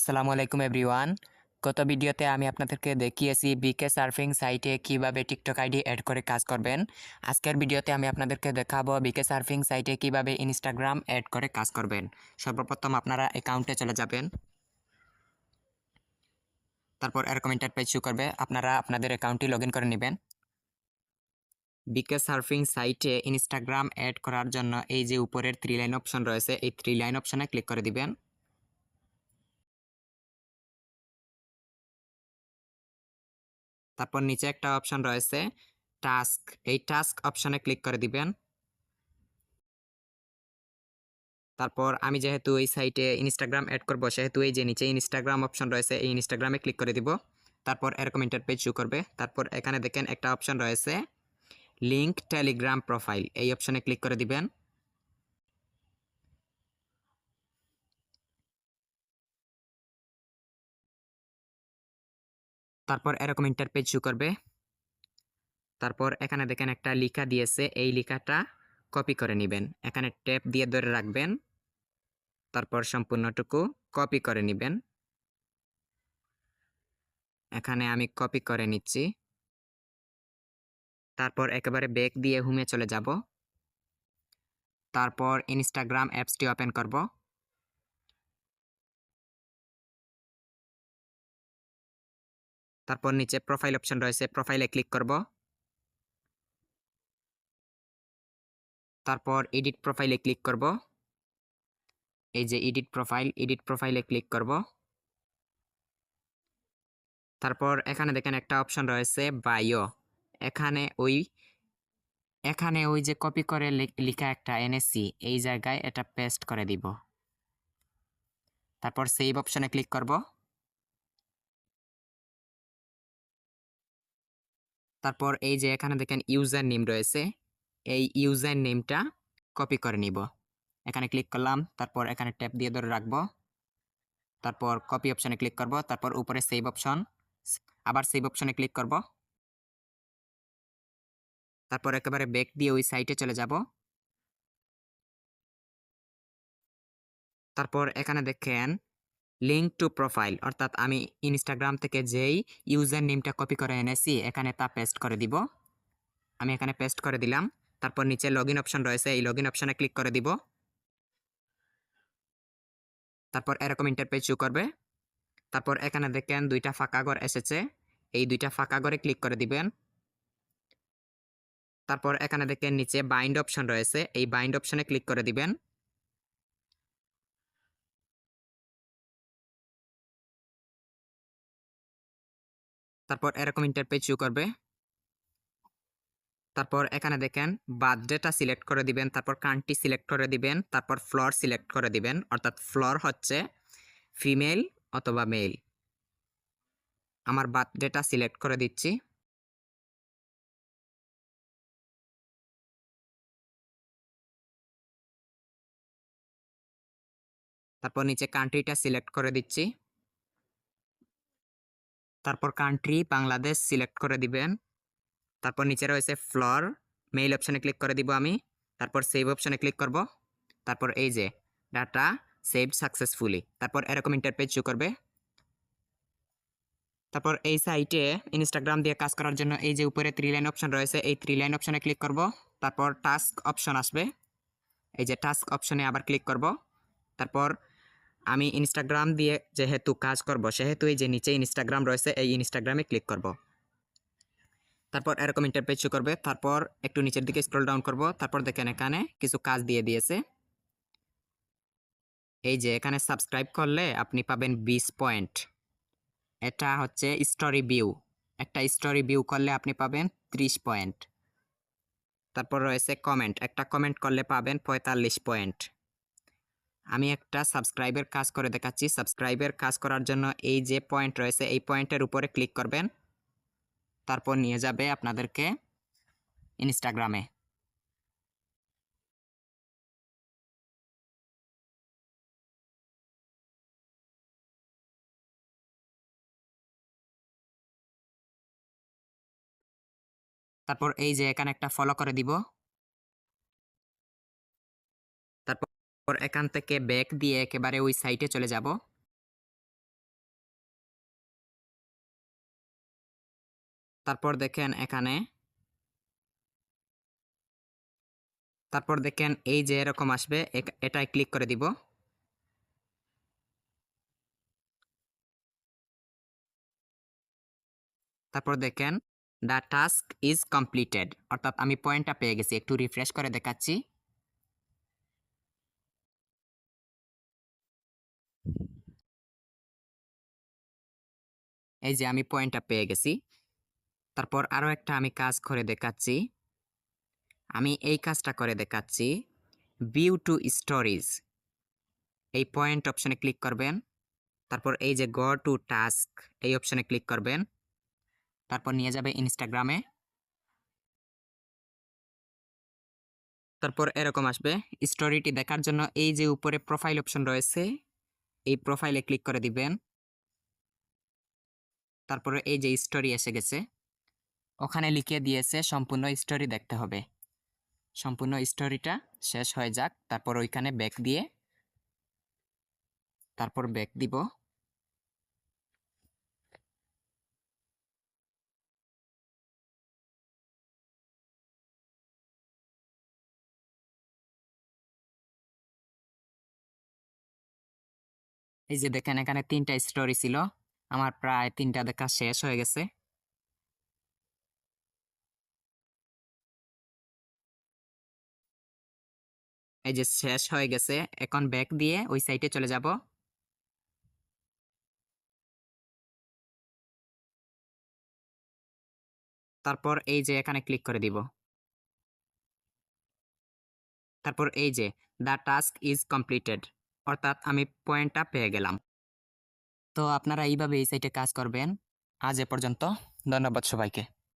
আসসালামু আলাইকুম এভরিওয়ান। গত ভিডিওতে আমি আপনাদেরকে দেখিয়েছি বিকে সার্ফিং সাইটে কিভাবে টিকটক আইডি এড করে কাজ করবেন। আজকের ভিডিওতে আমি আপনাদেরকে দেখাবো বিকে সার্ফিং সাইটে কিভাবে ইনস্টাগ্রাম এড করে কাজ করবেন। সর্বপ্রথম আপনারা অ্যাকাউন্টে চলে যাবেন। তারপর এরকম ইন্টারপেজ শো করবে, আপনারা আপনাদের অ্যাকাউন্টটি লগইন করে নেবেন। বিকে সার্ফিং সাইটে ইনস্টাগ্রাম এড করার জন্য এই যে উপরের 3 লাইন অপশন রয়েছে, এই 3 লাইন অপশনে ক্লিক করে দিবেন। তারপর নিচে একটা অপশন রয়েছে টাস্ক, এই টাস্ক অপশনে ক্লিক করে দিবেন। তারপর আমি যেহেতু এই সাইটে ইনস্টাগ্রাম এড করব, সেহেতু এই যে নিচে ইনস্টাগ্রাম অপশন রয়েছে, এই ইনস্টাগ্রামে ক্লিক করে দিব। তারপর এরকম ইন্টারপেজ শো করবে। তারপর এখানে দেখেন একটা অপশন রয়েছে লিংক টেলিগ্রাম প্রোফাইল, এই অপশনে ক্লিক করে দিবেন। তারপর এরকম ইন্টারপেজ শো করবে। তারপর এখানে দেখেন একটা লেখা দিয়েছে, এই লেখাটা কপি করে নেবেন। এখানে ট্যাপ দিয়ে ধরে রাখবেন, তারপর সম্পূর্ণটুকু কপি করে নেবেন। এখানে আমি কপি করে নিচ্ছি। তারপর একেবারে ব্যাক দিয়ে হোমে চলে যাব। তারপর ইনস্টাগ্রাম অ্যাপসটি ওপেন করব। তারপর নিচে প্রোফাইল অপশন রয়েছে, প্রোফাইলে ক্লিক করব। তারপর এডিট প্রোফাইলে ক্লিক করব। এই যে এডিট প্রোফাইলে ক্লিক করব। তারপর এখানে দেখেন একটা অপশন রয়েছে বায়ো, এখানে ওই যে কপি করে লেখা একটা এনেছি, এই জায়গায় এটা পেস্ট করে দিব। তারপর সেভ অপশনে ক্লিক করব। তারপর এই যে এখানে দেখেন ইউজার নেম রয়েছে, এই ইউজার নেমটা কপি করে নিব। এখানে ক্লিক করলাম, তারপর এখানে ট্যাপ দিয়ে ধরে রাখবো। তারপর কপি অপশনে ক্লিক করব। তারপর উপরে সেভ অপশন, আবার সেভ অপশনে ক্লিক করব। তারপর একেবারে ব্যাক দিয়ে ওই সাইটে চলে যাব। তারপর এখানে দেখেন লিংক টু প্রোফাইল, অর্থাৎ আমি ইনস্টাগ্রাম থেকে যেই ইউজার নেমটা কপি করে এনেছি এখানে তা পেস্ট করে দিব। আমি এখানে পেস্ট করে দিলাম। তারপর নিচে লগইন অপশন রয়েছে, এই লগইন অপশনে ক্লিক করে দিব। তারপর এরকম ইন্টারপেজ শো করবে। তারপর এখানে দেখেন দুইটা ফাঁকা ঘর এসেছে, এই দুইটা ফাঁকা ঘরে ক্লিক করে দিবেন। তারপর এখানে দেখেন নিচে বাইন্ড অপশন রয়েছে, এই বাইন্ড অপশনে ক্লিক করে দিবেন। তারপর এরকম ইন্টারপেজ শো করবে। তারপর এখানে দেখেন বার্থডেটা সিলেক্ট করে দিবেন, তারপর কান্ট্রি সিলেক্ট করে দিবেন, তারপর ফ্লোর সিলেক্ট করে দিবেন, অর্থাৎ ফ্লোর হচ্ছে ফিমেল অথবা মেল। আমার বার্থডেটা সিলেক্ট করে দিচ্ছি। তারপর নিচে কান্ট্রিটা সিলেক্ট করে দিচ্ছি। তারপর কান্ট্রি বাংলাদেশ সিলেক্ট করে দিবেন। তারপর নিচে রয়েছে ফ্লোর, মেইল অপশনে ক্লিক করে দিব আমি। তারপর সেভ অপশনে ক্লিক করব। তারপর এই যে ডাটা সেভ সাকসেসফুলি, তারপর এরকম ইন্টারপেজ শো করবে। তারপর এই সাইটে ইনস্টাগ্রাম দিয়ে কাজ করার জন্য এই যে উপরে 3 লাইন অপশন রয়েছে, এই 3 লাইন অপশনে ক্লিক করব। তারপর টাস্ক অপশন আসবে, এই যে টাস্ক অপশনে আবার ক্লিক করব। তারপর আমি ইনস্টাগ্রাম দিয়ে যেহেতু কাজ করব, সেহেতু এই যে নিচে ইনস্টাগ্রাম রয়েছে, এই ইনস্টাগ্রামে ক্লিক করব। তারপর এরকম ইন্টারপেজ শো করবে। তারপর একটু নিচের দিকে স্ক্রল ডাউন করব। তারপর দেখেন এখানে কিছু কাজ দিয়ে দিয়েছে, এই যে এখানে সাবস্ক্রাইব করলে আপনি পাবেন 20 পয়েন্ট। এটা হচ্ছে স্টোরি ভিউ, একটা স্টোরি ভিউ করলে আপনি পাবেন 30 পয়েন্ট। তারপর রয়েছে কমেন্ট, একটা কমেন্ট করলে পাবেন 45 পয়েন্ট। আমি একটা সাবস্ক্রাইবের কাজ করে দেখাচ্ছি। সাবস্ক্রাইবের কাজ করার জন্য এই যে পয়েন্ট রয়েছে, এই পয়েন্টের উপরে ক্লিক করবেন। তারপর নিয়ে যাবে আপনাদেরকে ইনস্টাগ্রামে। তারপর এই যে এখানে একটা ফলো করে দিব। তারপর এখান থেকে ব্যাক দিয়ে একেবারে ওই সাইটে চলে যাব। তারপর দেখেন এখানে, তারপর দেখেন এই যে এরকম আসবে, এটায় ক্লিক করে দিব। তারপর দেখেন দ্য টাস্ক ইজ কমপ্লিটেড, অর্থাৎ আমি পয়েন্টটা পেয়ে গেছি। একটু রিফ্রেশ করে দেখাচ্ছি। এই যে আমি পয়েন্টটা পেয়ে গেছি। তারপর আরও একটা আমি কাজ করে দেখাচ্ছি। আমি এই কাজটা করে দেখাচ্ছি। ভিউ টু স্টোরিজ, এই পয়েন্ট অপশনে ক্লিক করবেন। তারপর এই যে গো টু টাস্ক, এই অপশনে ক্লিক করবেন। তারপর নিয়ে যাবে ইনস্টাগ্রামে। তারপর এরকম আসবে। স্টোরিটি দেখার জন্য এই যে উপরে প্রোফাইল অপশন রয়েছে, এই প্রোফাইলে ক্লিক করে দিবেন। তারপরে এই যে স্টোরি এসে গেছে, ওখানে লিখে দিয়েছে সম্পূর্ণ স্টোরি দেখতে হবে। সম্পূর্ণ স্টোরিটা শেষ হয়ে যাক, তারপর ওইখানে ব্যাক দিয়ে, তারপর ব্যাক দিব। এই যে দেখেন এখানে 3টা স্টোরি ছিল, আমার প্রায় 3টা দেখা শেষ হয়ে গেছে। এই যে শেষ হয়ে গেছে, এখন ব্যাক দিয়ে ওই সাইটে চলে যাব। তারপর এই যে এখানে ক্লিক করে দিব। তারপর এই যে দ্য টাস্ক ইজ কমপ্লিটেড, অর্থাৎ আমি পয়েন্টটা পেয়ে গেলাম। তো আপনারা এইভাবে এই সাইটে কাজ করবেন। আজ এ পর্যন্ত, ধন্যবাদ সবাইকে।